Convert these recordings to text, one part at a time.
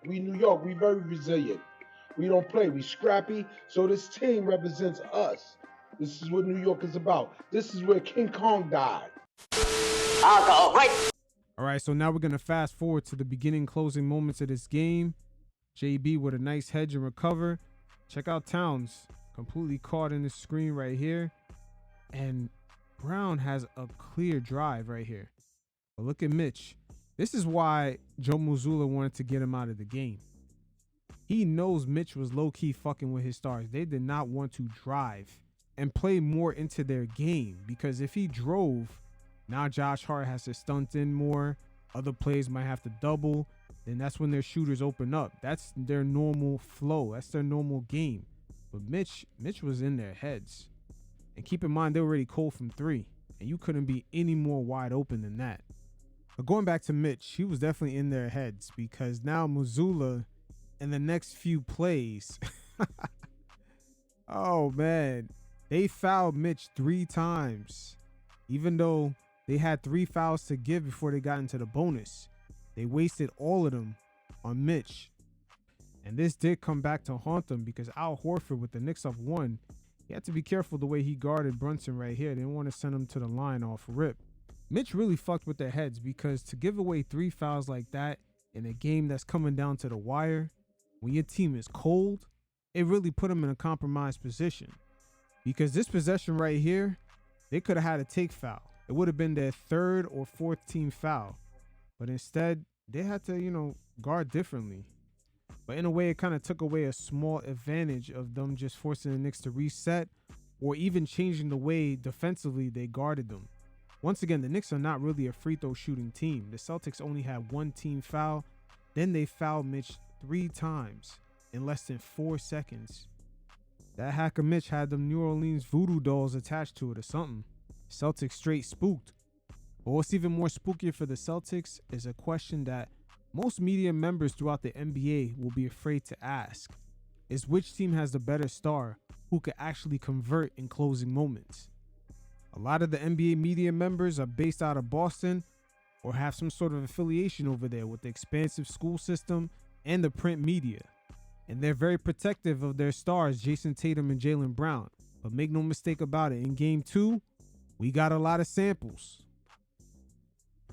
We New York, we very resilient. We don't play, we scrappy. So this team represents us. This is what New York is about. This is where King Kong died. Alcohol, right? All right, so now we're going to fast forward to the beginning closing moments of this game. JB with a nice hedge and recover. Check out Towns, completely caught in the screen right here. And Brown has a clear drive right here. But look at Mitch. This is why Joe Mazzulla wanted to get him out of the game. He knows Mitch was low-key fucking with his stars. They did not want to drive and play more into their game, because if he drove, now Josh Hart has to stunt in more. Other players might have to double. Then that's when their shooters open up. That's their normal flow. That's their normal game. But Mitch was in their heads. And keep in mind, they were already cold from three. And you couldn't be any more wide open than that. But going back to Mitch, he was definitely in their heads, because now Mazzulla in the next few plays, oh man, they fouled Mitch 3 times. Even though they had 3 fouls to give before they got into the bonus, they wasted all of them on Mitch. And this did come back to haunt them, because Al Horford, with the Knicks up 1, he had to be careful the way he guarded Brunson right here. They didn't want to send him to the line off rip. Mitch really fucked with their heads, because to give away 3 fouls like that in a game that's coming down to the wire, when your team is cold, it really put them in a compromised position. Because this possession right here, they could have had a take foul. It would have been their 3rd or 4th team foul. But instead, they had to, guard differently. But in a way, it kind of took away a small advantage of them just forcing the Knicks to reset, or even changing the way defensively they guarded them. Once again, the Knicks are not really a free throw shooting team. The Celtics only had 1 team foul. Then they fouled Mitch 3 times in less than 4 seconds. That hacker Mitch had them New Orleans voodoo dolls attached to it or something. Celtics straight spooked. But what's even more spookier for the Celtics is a question that most media members throughout the NBA will be afraid to ask, is which team has the better star who could actually convert in closing moments. A lot of the NBA media members are based out of Boston or have some sort of affiliation over there with the expansive school system and the print media. And they're very protective of their stars, Jason Tatum and Jalen Brown. But make no mistake about it, in game 2, we got a lot of samples.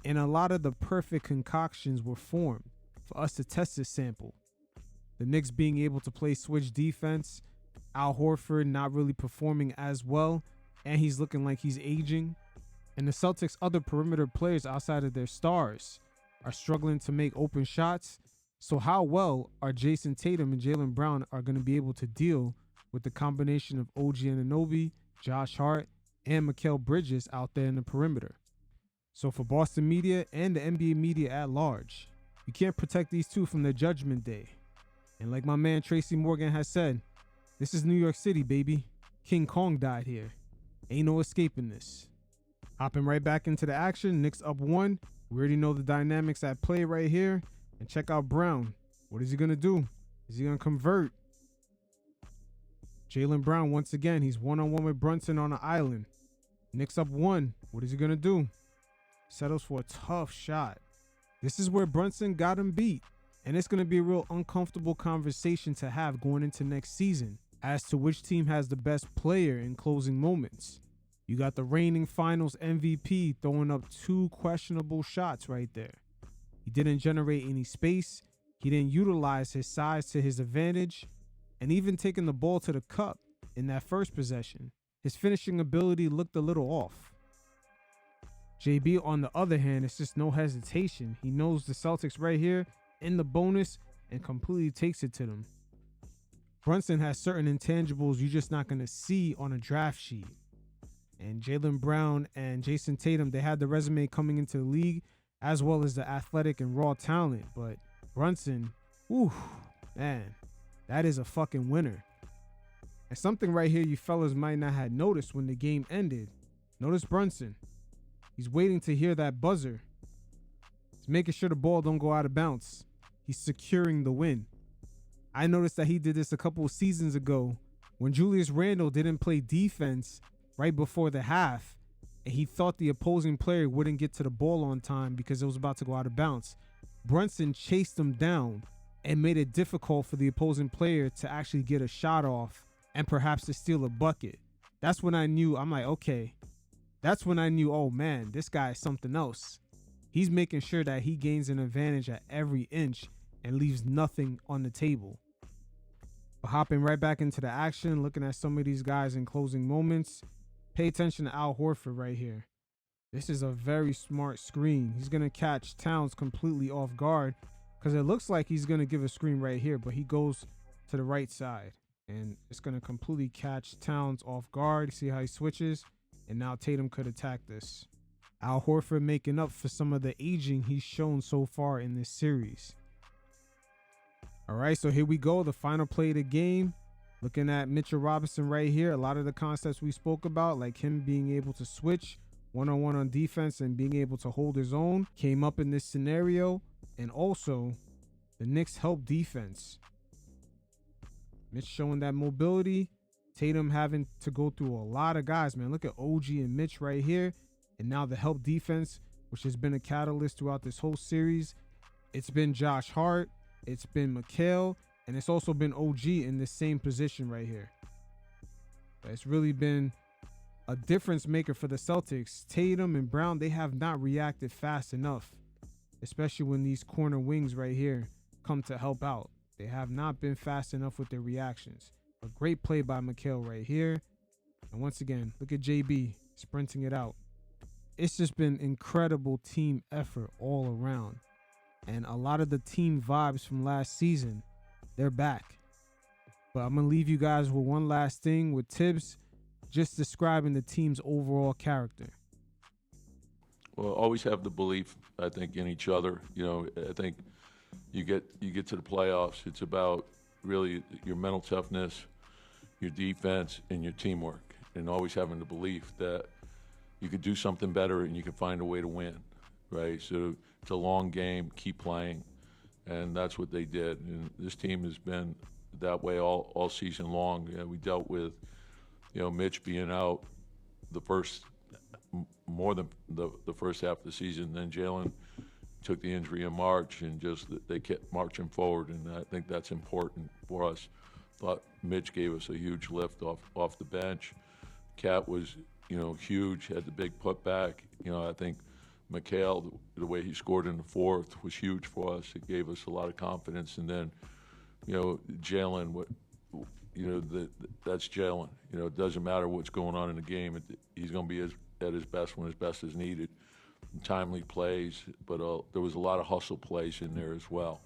And a lot of the perfect concoctions were formed for us to test this sample. The Knicks being able to play switch defense, Al Horford not really performing as well, and he's looking like he's aging. And the Celtics' other perimeter players outside of their stars are struggling to make open shots. So how well are Jason Tatum and Jaylen Brown are going to be able to deal with the combination of OG Anunoby, Josh Hart, and Mikal Bridges out there in the perimeter? So for Boston media and the NBA media at large, you can't protect these two from their judgment day. And like my man Tracy Morgan has said, this is New York City, baby. King Kong died here. Ain't no escaping this. Hopping right back into the action, Knicks up 1. We already know the dynamics at play right here. And check out Brown. What is he going to do? Is he going to convert? Jaylen Brown, once again, he's one-on-one with Brunson on the island. Knicks up 1. What is he going to do? Settles for a tough shot. This is where Brunson got him beat. And it's going to be a real uncomfortable conversation to have going into next season as to which team has the best player in closing moments. You got the reigning finals MVP throwing up 2 questionable shots right there. He didn't generate any space. He didn't utilize his size to his advantage. And even taking the ball to the cup in that first possession, his finishing ability looked a little off. JB, on the other hand, it's just no hesitation. He knows the Celtics right here in the bonus and completely takes it to them. Brunson has certain intangibles you're just not going to see on a draft sheet. And Jaylen Brown and Jason Tatum, they had the resume coming into the league as well as the athletic and raw talent. But Brunson, man, that is a fucking winner. And something right here you fellas might not have noticed when the game ended. Notice Brunson. He's waiting to hear that buzzer. He's making sure the ball don't go out of bounds. He's securing the win. I noticed that he did this a couple of seasons ago when Julius Randle didn't play defense right before the half, and he thought the opposing player wouldn't get to the ball on time because it was about to go out of bounds. Brunson chased him down and made it difficult for the opposing player to actually get a shot off and perhaps to steal a bucket. That's when I knew, I'm like, okay. That's when I knew, oh man, this guy is something else. He's making sure that he gains an advantage at every inch and leaves nothing on the table. But hopping right back into the action, looking at some of these guys in closing moments, pay attention to Al Horford right here. This is a very smart screen. He's going to catch Towns completely off guard because it looks like he's going to give a screen right here, but he goes to the right side. And it's going to completely catch Towns off guard. See how he switches? And now Tatum could attack this. Al Horford making up for some of the aging he's shown so far in this series. All right, so here we go. The final play of the game. Looking at Mitchell Robinson right here. A lot of the concepts we spoke about, like him being able to switch one-on-one on defense and being able to hold his own, came up in this scenario. And also, the Knicks help defense. Mitch showing that mobility. Tatum having to go through a lot of guys, man. Look at OG and Mitch right here. And now the help defense, which has been a catalyst throughout this whole series. It's been Josh Hart. It's been Mikal. And it's also been OG in the same position right here. But it's really been a difference maker for the Celtics. Tatum and Brown, they have not reacted fast enough, especially when these corner wings right here come to help out. They have not been fast enough with their reactions. A great play by Mikal right here. And once again, look at JB sprinting it out. It's just been incredible team effort all around. And a lot of the team vibes from last season, they're back. But I'm going to leave you guys with one last thing with Tibbs, just describing the team's overall character. Well, always have the belief, I think, in each other. You know, I think you get to the playoffs, it's about really your mental toughness, your defense, and your teamwork, and always having the belief that you could do something better and you can find a way to win, right? So it's a long game, keep playing, and that's what they did. And this team has been that way all season long. You know, we dealt with, you know, Mitch being out more than the first half of the season. Then Jaylen took the injury in March, and just they kept marching forward, and I think that's important for us. Thought Mitch gave us a huge lift off the bench. Cat was, you know, huge, had the big putback. You know, I think Mikal, the way he scored in the fourth was huge for us. It gave us a lot of confidence. And then, you know, Jaylen, that's Jaylen. You know, it doesn't matter what's going on in the game. He's going to be at his best when his best is needed. Timely plays, but there was a lot of hustle plays in there as well.